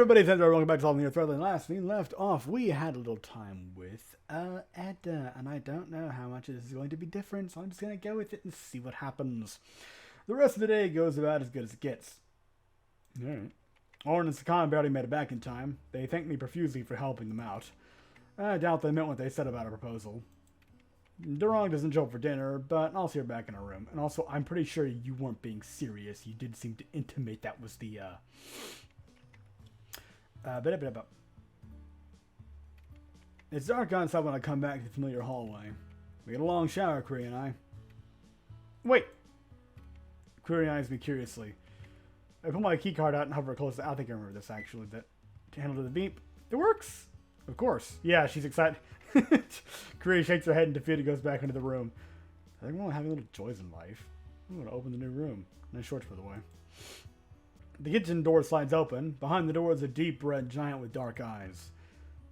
everybody, thanks for welcome back to Solving Your Threadline. Last we left off, we had a little time with Edda, and I don't know how much this is going to be different, so I'm just going to go with it and see what happens. The rest of the day goes about as good as it gets. Alright. Orin and Sakan barely made it back in time. They thanked me profusely for helping them out. I doubt they meant what they said about our proposal. Durong doesn't show up for dinner, but I'll see her back in her room. And also, I'm pretty sure you weren't being serious. You did seem to intimate that was the, It's dark outside when I come back to the familiar hallway. We get a long shower, Kuri and I. Wait! Kuri eyes me curiously. I pull my keycard out and hover close. I think I remember this actually. That handle to the beep. It works! Of course. Yeah, she's excited. Kuri shakes her head in defeat and goes back into the room. I think we're having little joys in life. I'm going to open the new room. Nice shorts, by the way. The kitchen door slides open. Behind the door is a deep red giant with dark eyes.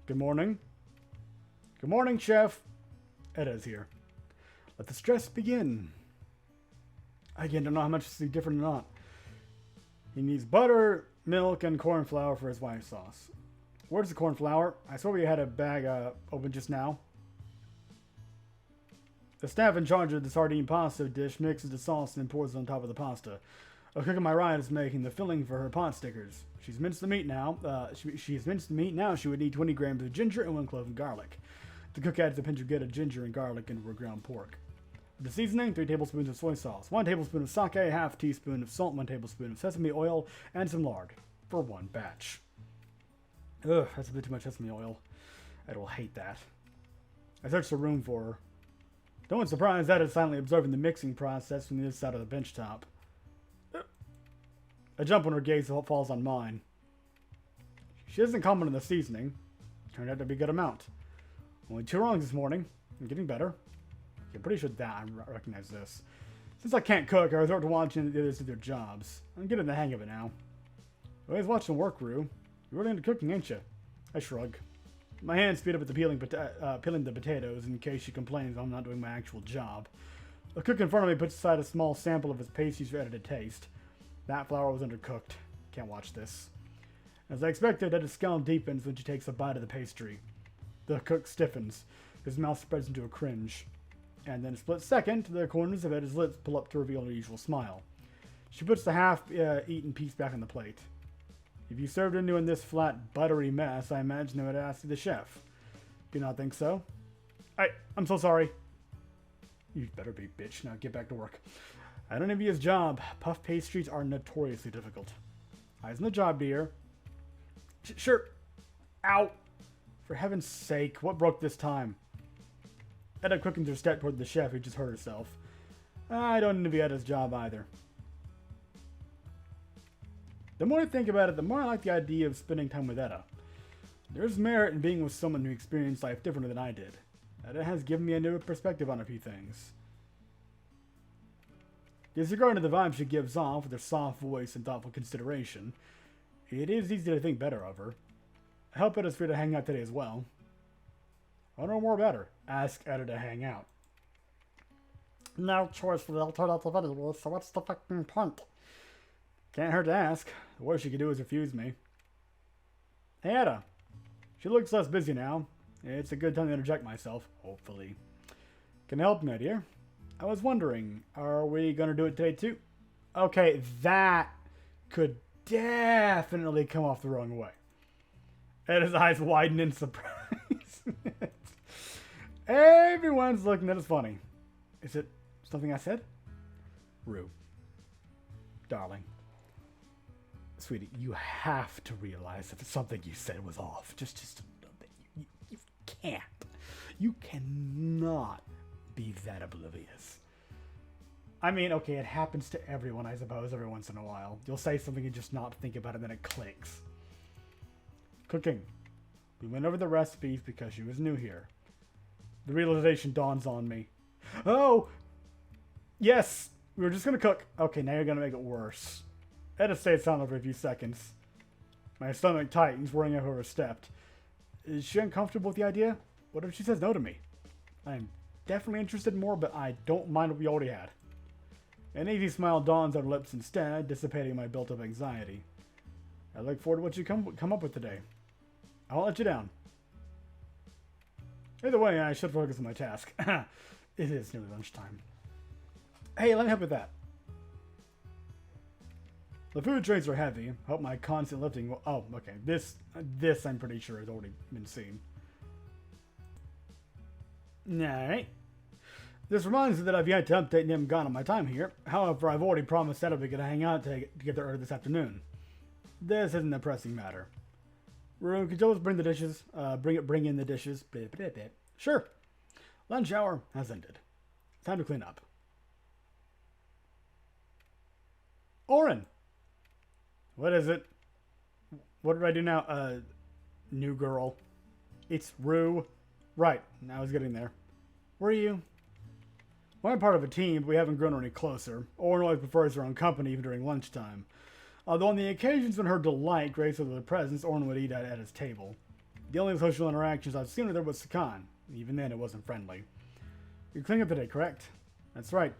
Good morning. Good morning, Chef. Edda's here. Let the stress begin. I again don't know how much this is different or not. He needs butter, milk, and corn flour for his white sauce. Where's the corn flour? I saw we had a bag open just now. The staff in charge of the sardine pasta dish mixes the sauce and pours it on top of the pasta. A cook on my right is making the filling for her pot stickers. She's minced the meat now. She's minced the meat now. She would need 20 grams of ginger and 1 clove of garlic. The cook adds a pinch of grated ginger and garlic into her ground pork. The seasoning, 3 tablespoons of soy sauce, 1 tablespoon of sake, half teaspoon of salt, 1 tablespoon of sesame oil, and some lard for 1 batch. Ugh, that's a bit too much sesame oil. I will hate that. I searched the room for her. No one's surprised that is silently observing the mixing process from the other side of the bench top. I jump when her gaze falls on mine. She doesn't comment on the seasoning. Turned out to be a good amount. Only 2 wrongs this morning. I'm getting better. I'm pretty sure that I recognize this. Since I can't cook, I resort to watching the others do their jobs. I'm getting the hang of it now. You always watch them work, Rue. You're really into cooking, ain't you? I shrug. My hands speed up at the peeling the potatoes in case she complains I'm not doing my actual job. The cook in front of me puts aside a small sample of his pastries for Edda to taste. That flour was undercooked. Can't watch this. As I expected, Edda's scowl deepens when she takes a bite of the pastry. The cook stiffens. His mouth spreads into a cringe. And then a split second, the corners of Edda's lips pull up to reveal her usual smile. She puts the half-eaten piece back on the plate. If you served into in this flat, buttery mess, I imagine I would ask the chef. Do you not think so? I'm so sorry. You better be, bitch. Now get back to work. I don't envy his job. Puff pastries are notoriously difficult. Eyes on the job, dear. Sure. Ow. For heaven's sake, what broke this time? Edda quickens her step toward the chef who just hurt herself. I don't envy Edda's job either. The more I think about it, the more I like the idea of spending time with Edda. There's merit in being with someone who experienced life differently than I did. Edda has given me a new perspective on a few things. Disregarding the vibe she gives off with her soft voice and thoughtful consideration, it is easy to think better of her. I hope Edda's free to hang out today as well. I want to know more about her. Ask Edda to hang out. No choice for the alternative anyway, so what's the fucking point? Can't hurt to ask. The worst she could do is refuse me. Hey, Edda. She looks less busy now. It's a good time to interject myself, hopefully. Can I help, my dear? I was wondering, are we going to do it today too? Okay, that could definitely come off the wrong way. Edda's eyes widen in surprise. Everyone's looking at us funny. Is it something I said? Rue. Darling. Sweetie, you have to realize that something you said was off. Just you can't. You cannot be that oblivious. I mean, okay, it happens to everyone, I suppose, every once in a while. You'll say something and just not think about it, and then it clicks. Cooking. We went over the recipes because she was new here. The realization dawns on me. Oh! Yes! We were just gonna cook. Okay, now you're gonna make it worse. Edda stayed silent for a few seconds. My stomach tightens, worrying out who her stepped. Is she uncomfortable with the idea? What if she says no to me? I'm definitely interested in more, but I don't mind what we already had. An easy smile dawns on her lips instead, dissipating my built-up anxiety. I look forward to what you come up with today. I won't let you down. Either way, I should focus on my task. It is nearly lunchtime. Hey, let me help with that. The food trays are heavy. Hope my constant lifting will... Oh, okay. This I'm pretty sure has already been seen. Alright. This reminds me that I've yet to update Nim Gone on my time here. However, I've already promised that we could hang out to get there early this afternoon. This isn't a pressing matter. Rune, could you always bring the dishes? Bring in the dishes. Sure. Lunch hour has ended. Time to clean up. Orin! What is it? What did I do now? New girl. It's Rue. Right, I was getting there. Where are you? Well, I'm part of a team, but we haven't grown any closer. Orin always prefers her own company even during lunchtime. Although on the occasions when her delight graced with her presence, Orin would eat at his table. The only social interactions I've seen with her was Sakan. Even then, it wasn't friendly. You're cleaning up today, correct? That's right,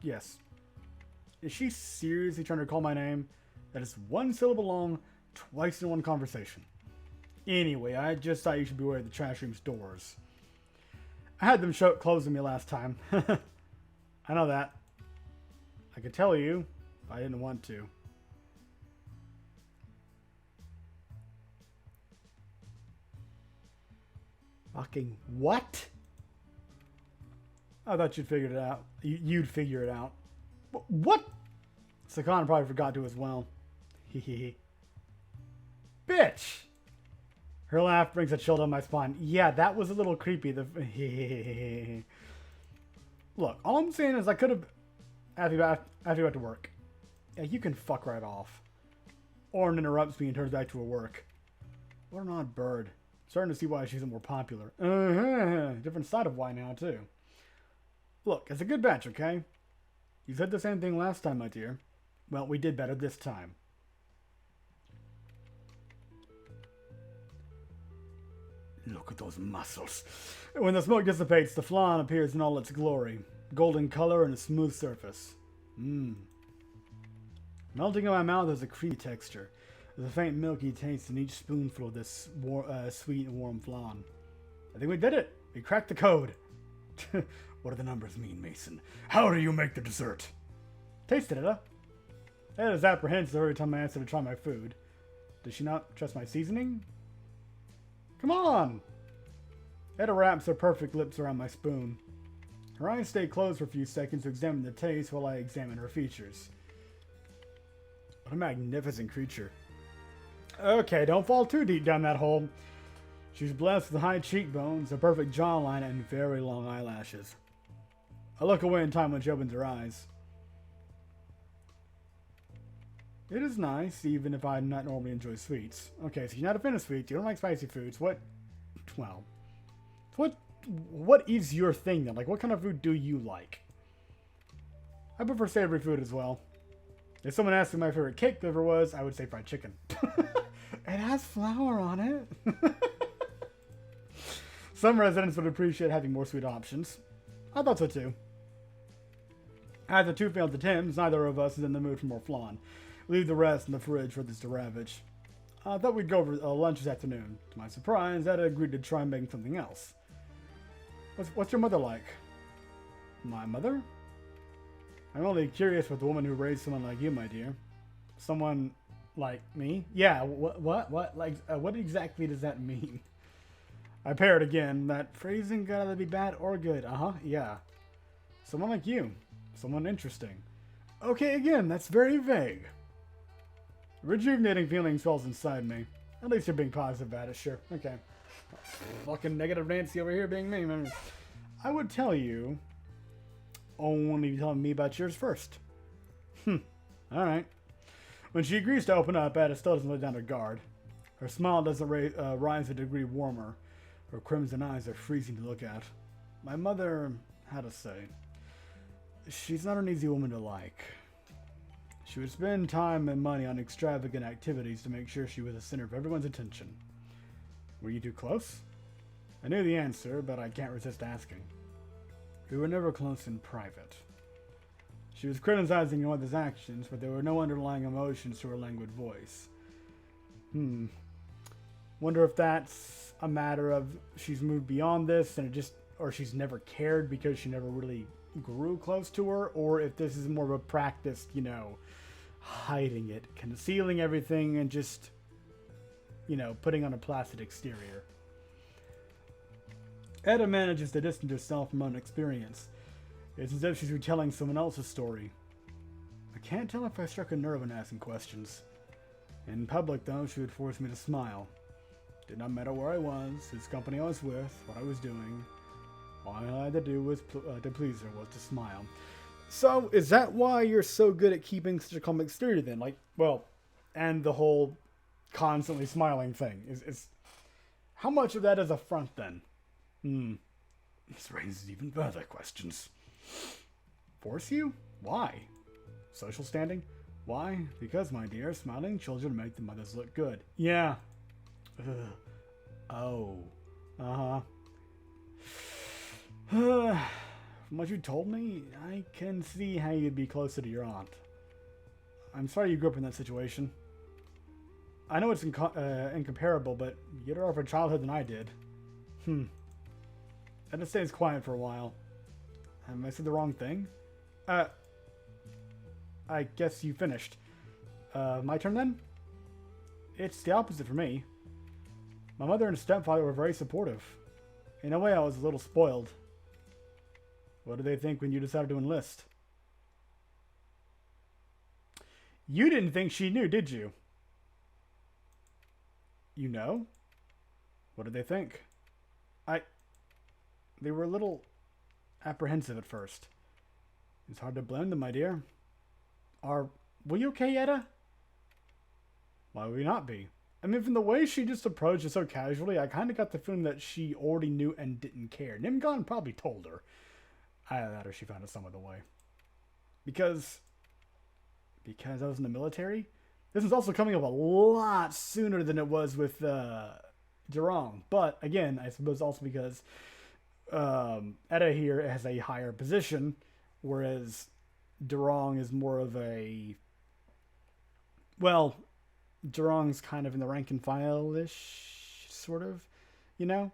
yes. Is she seriously trying to call my name? That is one syllable long, twice in one conversation. Anyway, I just thought you should beware of the trash room's doors. I had them closing me last time. I know that. I could tell you, but I didn't want to. Fucking what? I thought you'd figured it out. You'd figure it out. What? Sakan probably forgot to as well. Hehehe. Bitch! Her laugh brings a chill down my spine. Yeah, that was a little creepy. Look, all I'm saying is I could have... After you got to work. Yeah, you can fuck right off. Orin interrupts me and turns back to her work. What an odd bird. Starting to see why she's more popular. Different side of why now, too. Look, it's a good batch, okay? You said the same thing last time, my dear. Well, we did better this time. Look at those muscles. When the smoke dissipates, the flan appears in all its glory. Golden color and a smooth surface. Melting in my mouth is a creamy texture. There's a faint milky taste in each spoonful of this sweet and warm flan. I think we did it. We cracked the code. What do the numbers mean, Mason? How do you make the dessert? Tasted it, huh? Ed is apprehensive every time I ask her to try my food. Does she not trust my seasoning? Come on! Eda wraps her perfect lips around my spoon. Her eyes stay closed for a few seconds to examine the taste while I examine her features. What a magnificent creature. Okay, don't fall too deep down that hole. She's blessed with high cheekbones, a perfect jawline, and very long eyelashes. I look away in time when she opens her eyes. It is nice, even if I do not normally enjoy sweets. Okay, so you're not a fan of sweets, you don't like spicy foods. What? Well, what is your thing then? Like, what kind of food do you like? I prefer savory food as well. If someone asked me my favorite cake flavor was, I would say fried chicken. It has flour on it. Some residents would appreciate having more sweet options. I thought so too. As the two failed attempts, neither of us is in the mood for more flan. Leave the rest in the fridge for this to ravage. I thought we'd go over lunch this afternoon. To my surprise, Eda agreed to try making something else. What's your mother like? My mother? I'm only curious with the woman who raised someone like you, my dear. Someone like me? Yeah, what? Like, what exactly does that mean? I parrot again. That phrasing could either be bad or good. Yeah. Someone like you. Someone interesting. Okay, again, that's very vague. Rejuvenating feeling swells inside me. At least you're being positive about it, sure. Okay. Fucking negative Nancy over here being me. I would tell you, only telling me about yours first. Alright. When she agrees to open up, Ada still doesn't let down her guard. Her smile doesn't rise a degree warmer. Her crimson eyes are freezing to look at. My mother, how to say, she's not an easy woman to like. She would spend time and money on extravagant activities to make sure she was the center of everyone's attention. Were you too close? I knew the answer, but I can't resist asking. We were never close in private. She was criticizing your mother's actions, but there were no underlying emotions to her languid voice. Wonder if that's a matter of she's moved beyond this and it just, or she's never cared because she never really grew close to her, or if this is more of a practice, you know, hiding it, concealing everything, and just, you know, putting on a placid exterior. Etta manages to distance herself from own experience. It's as if she's retelling someone else's story. I can't tell if I struck a nerve when asking questions. In public, though, she would force me to smile. Did not matter where I was, whose company I was with, what I was doing. All I had to do was to please her was to smile. So, is that why you're so good at keeping such a calm exterior then? Like, well, and the whole constantly smiling thing. Is how much of that is a front then? This raises even further questions. Force you? Why? Social standing? Why? Because, my dear, smiling children make the mothers look good. Yeah. Ugh. Oh. Uh-huh. From what you told me, I can see how you'd be closer to your aunt. I'm sorry you grew up in that situation. I know it's incomparable, but you had a rougher childhood than I did. Etta stays quiet for a while. Have I said the wrong thing? I guess you finished. My turn then? It's the opposite for me. My mother and stepfather were very supportive. In a way, I was a little spoiled. What did they think when you decided to enlist? You didn't think she knew, did you? You know? What did they think? They were a little apprehensive at first. It's hard to blame them, my dear. Were you okay, Etta? Why would we not be? I mean, from the way she just approached it so casually, I kind of got the feeling that she already knew and didn't care. Nimgon probably told her. Either that or she found it some other way. Because I was in the military? This is also coming up a lot sooner than it was with Durong. But, again, I suppose also because Etta here has a higher position, whereas Durong is more of a... Well, Durong's kind of in the rank and file-ish, sort of, you know?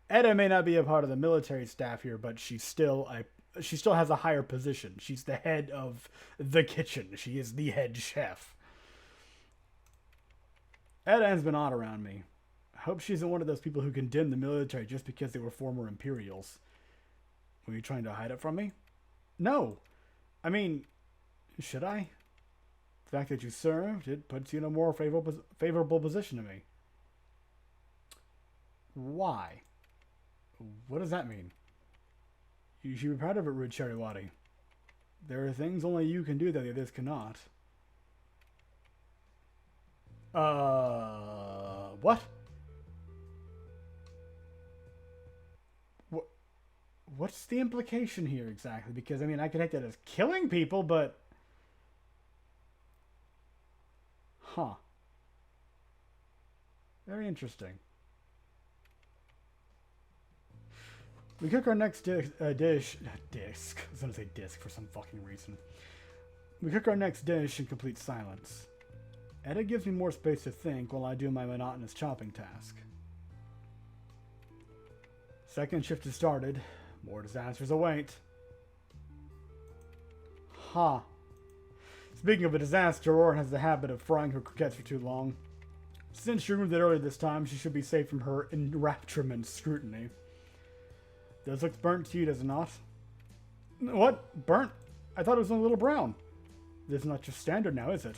Etta may not be a part of the military staff here, but she still has a higher position. She's the head of the kitchen. She is the head chef. Etta has been odd around me. I hope she isn't one of those people who condemn the military just because they were former Imperials. Were you trying to hide it from me? No. I mean, should I? The fact that you served, it puts you in a more favorable position to me. Why? What does that mean? You should be proud of it, Rude Cheriwati. There are things only you can do that the others cannot. What? What's the implication here exactly? Because, I mean, I could take that as killing people, but... Huh. Very interesting. We cook our next disc. I was going to say disc for some fucking reason. We cook our next dish in complete silence. Etta gives me more space to think while I do my monotonous chopping task. Second shift has started. More disasters await. Ha. Speaking of a disaster, Aurora has the habit of frying her croquettes for too long. Since she removed it earlier this time, she should be safe from her enrapturement scrutiny. This looks burnt to you, does it not? What? Burnt? I thought it was only a little brown. This is not your standard now, is it?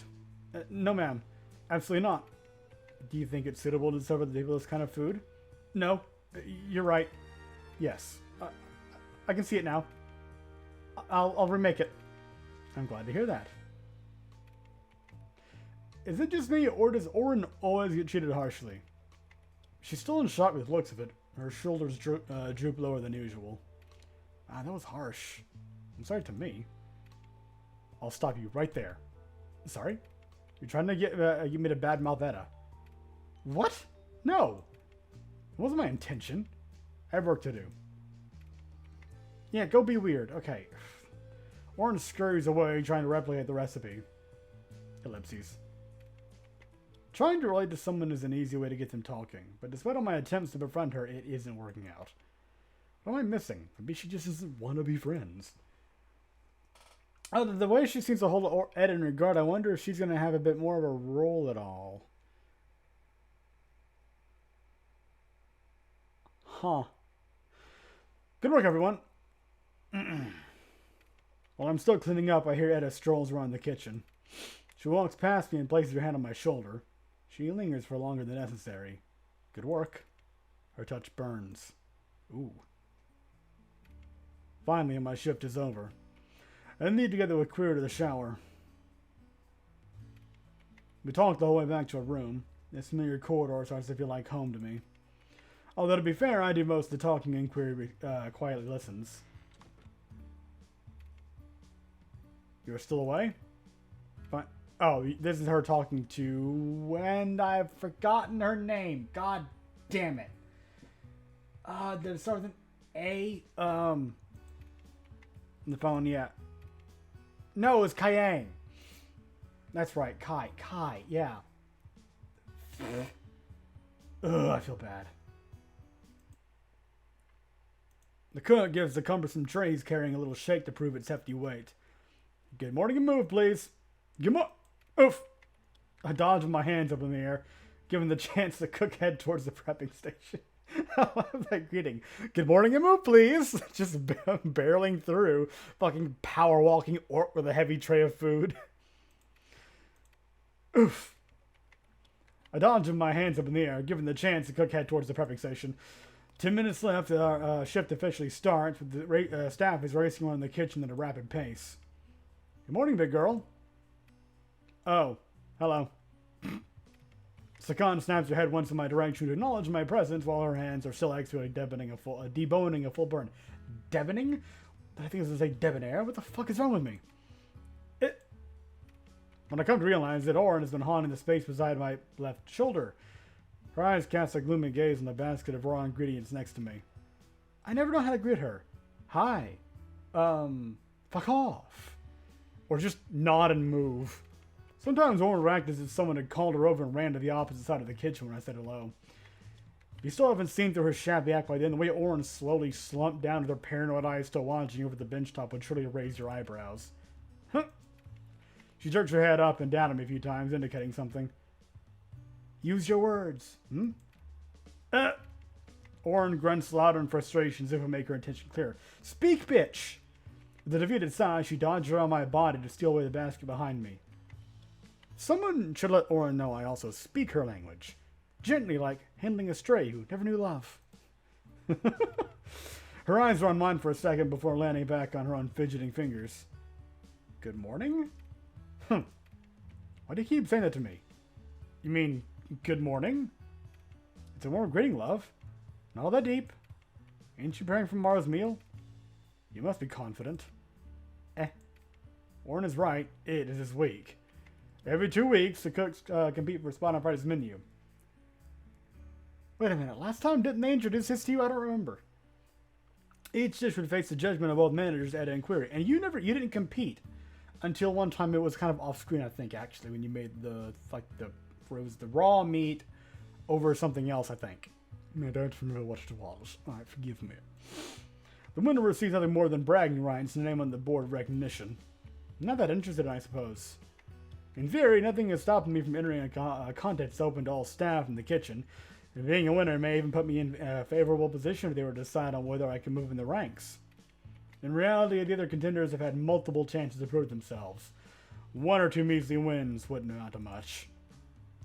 No, ma'am. Absolutely not. Do you think it's suitable to serve at the table this kind of food? No. You're right. Yes. I can see it now. I'll remake it. I'm glad to hear that. Is it just me, or does Orin always get treated harshly? She's still in shock with the looks of it. Her shoulders droop lower than usual. Ah, that was harsh. I'm sorry to me. I'll stop you right there. Sorry? You're trying to get me to badmouth Etta. What? No. It wasn't my intention. I have work to do. Yeah, go be weird. Okay. Orange scurries away, trying to replicate the recipe. Ellipses. Trying to relate to someone is an easy way to get them talking, but despite all my attempts to befriend her, it isn't working out. What am I missing? Maybe she just doesn't want to be friends. The way she seems to hold Ed in regard, I wonder if she's going to have a bit more of a role at all. Huh. Good work, everyone. While I'm still cleaning up, I hear Etta strolls around the kitchen. She walks past me and places her hand on my shoulder. She lingers for longer than necessary. Good work. Her touch burns. Ooh. Finally, my shift is over. I need to get the Queer to the shower. We talked the whole way back to her room. This familiar corridor starts to feel like home to me. Although, to be fair, I do most of the talking and Queer quietly listens. You're still away? Fine. Oh, this is her talking to... And I've forgotten her name. God damn it. Did it start with an A? On the phone, yeah. No, it was Kayang. That's right, Kai, yeah. Ugh, I feel bad. The cook gives the cumbersome trays carrying a little shake to prove its hefty weight. Good morning and move, please. Oof. I dodge with my hands up in the air, given the chance the cook head towards the prepping station. I love that greeting. Good morning and move, please. Just barreling through. Fucking power walking orc with a heavy tray of food. Oof. I dodge with my hands up in the air, given the chance the cook head towards the prepping station. 10 minutes left, our shift officially starts, but the staff is racing around the kitchen at a rapid pace. Good morning, big girl. Oh, hello. Sakan snaps her head once in my direction to acknowledge my presence while her hands are still actually deboning a full burn. Devoning? I think it was to say debonair. What the fuck is wrong with me? When I come to realize that Orin has been haunting the space beside my left shoulder. Her eyes cast a gloomy gaze on the basket of raw ingredients next to me. I never know how to greet her. Hi. Fuck off. Or just nod and move. Sometimes Orin reacted as if someone had called her over and ran to the opposite side of the kitchen when I said hello. If you still haven't seen through her shabby act by then, the way Orin slowly slumped down with her paranoid eyes still watching over the bench top would surely raise your eyebrows. Huh. She jerks her head up and down at me a few times, indicating something. Use your words. Orin grunts louder in frustration as if it would make her intention clear. Speak, bitch! With a defeated sigh, she dodged around my body to steal away the basket behind me. Someone should let Orin know I also speak her language. Gently, like handling a stray who never knew love. Her eyes were on mine for a second before landing back on her own fidgeting fingers. Good morning? Why do you keep saying that to me? You mean, good morning? It's a warm greeting, love. Not all that deep. Ain't you preparing for tomorrow's meal? You must be confident. Orin is right. It is this week. Every 2 weeks, the cooks compete for a spot on Friday's menu. Wait a minute. Last time, didn't they introduce this to you? I don't remember. Each dish would face the judgment of both managers, Ed and Query. And you didn't compete until one time it was kind of off screen, I think, actually, when you made where it was the raw meat over something else, I think. I don't remember what it was. Alright, forgive me. The winner receives nothing more than bragging rights and a name on the board of recognition. Not that interested, I suppose. In theory, nothing is stopping me from entering a contest open to all staff in the kitchen. And being a winner may even put me in a favorable position if they were to decide on whether I can move in the ranks. In reality, the other contenders have had multiple chances to prove themselves. 1 or 2 measly wins wouldn't amount to much.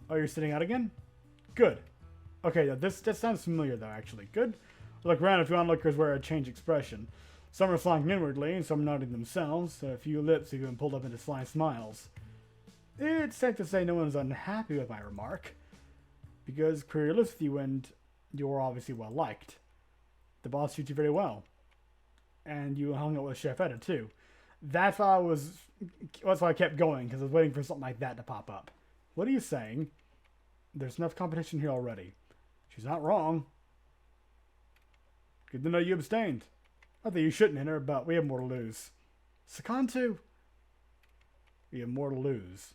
Oh, you're sitting out again? Good. Okay, that sounds familiar though, actually. Good. Look around if you onlookers wear a changed expression. Some are slanking inwardly, some nodding themselves, a few lips have been pulled up into sly smiles. It's safe to say no one's unhappy with my remark, because Query lives with you and you're obviously well liked. The boss treats you very well. And you hung out with Chef Etta too. That's why I kept going, because I was waiting for something like that to pop up. What are you saying? There's enough competition here already. She's not wrong. Good to know you abstained. Not that you shouldn't enter, but we have more to lose. Sakan too. We have more to lose.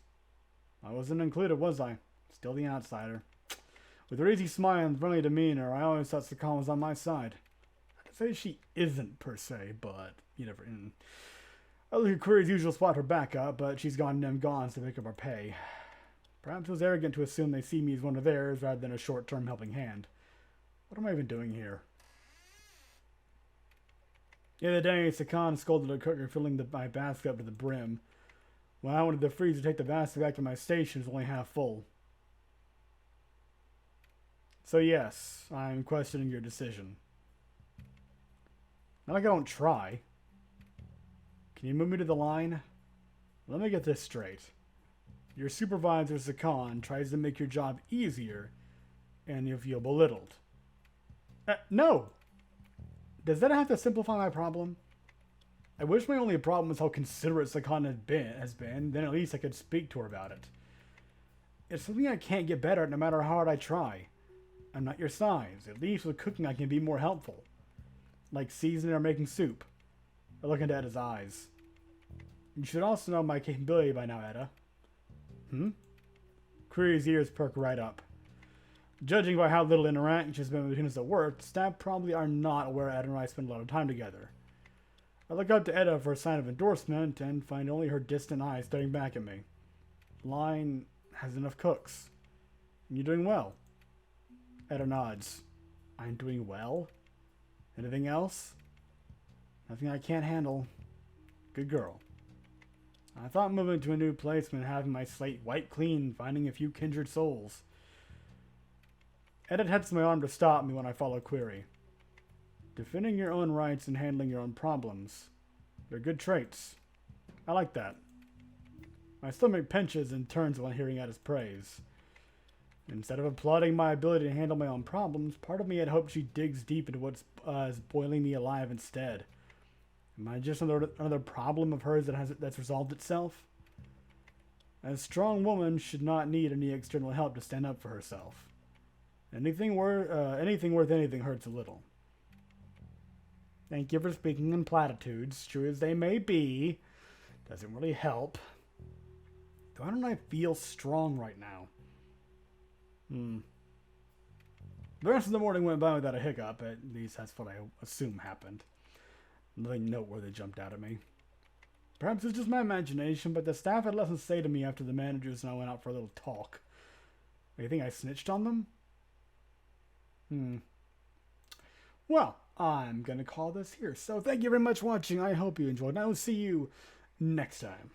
I wasn't included, was I? Still the outsider. With her easy smile and friendly demeanor, I always thought Sakan was on my side. I'd say she isn't, per se, but you never... I look at Query's usual spot for backup, but she's gone and gone to pick up our pay. Perhaps it was arrogant to assume they see me as one of theirs rather than a short-term helping hand. What am I even doing here? The other day, Sakan scolded the cook for filling my basket up to the brim. When I wanted the freezer to take the basket back to my station, it was only half full. So yes, I'm questioning your decision. Not like I don't try. Can you move me to the line? Let me get this straight. Your supervisor, Sakan, tries to make your job easier, and you feel belittled. No! Does that have to simplify my problem? I wish my only problem was how considerate Sakan has been, then at least I could speak to her about it. It's something I can't get better at no matter how hard I try. I'm not your size. At least with cooking I can be more helpful. Like seasoning or making soup. I look into Eda's eyes. You should also know my capability by now, Eda. Query's ears perk right up. Judging by how little interaction has been between us at work, staff probably are not aware Eda and I spend a lot of time together. I look up to Eda for a sign of endorsement and find only her distant eyes staring back at me. Line has enough cooks. You're doing well. Eda nods. I'm doing well? Anything else? Nothing I can't handle. Good girl. I thought moving to a new place meant having my slate wiped clean, finding a few kindred souls. Eda heads my arm to stop me when I follow Query. Defending your own rights and handling your own problems. They're good traits. I like that. My stomach pinches and turns when hearing Eda's praise. Instead of applauding my ability to handle my own problems, part of me had hoped she digs deep into what's boiling me alive instead. Am I just another problem of hers that's resolved itself? A strong woman should not need any external help to stand up for herself. Anything worth anything hurts a little. Thank you for speaking in platitudes, true as they may be. Doesn't really help. Why don't I feel strong right now? The rest of the morning went by without a hiccup. At least that's what I assume happened. Nothing noteworthy jumped out at me. Perhaps it's just my imagination, but the staff had less to say to me after the managers and I went out for a little talk. You think I snitched on them? Well, I'm gonna call this here. So thank you very much for watching. I hope you enjoyed, and I will see you next time.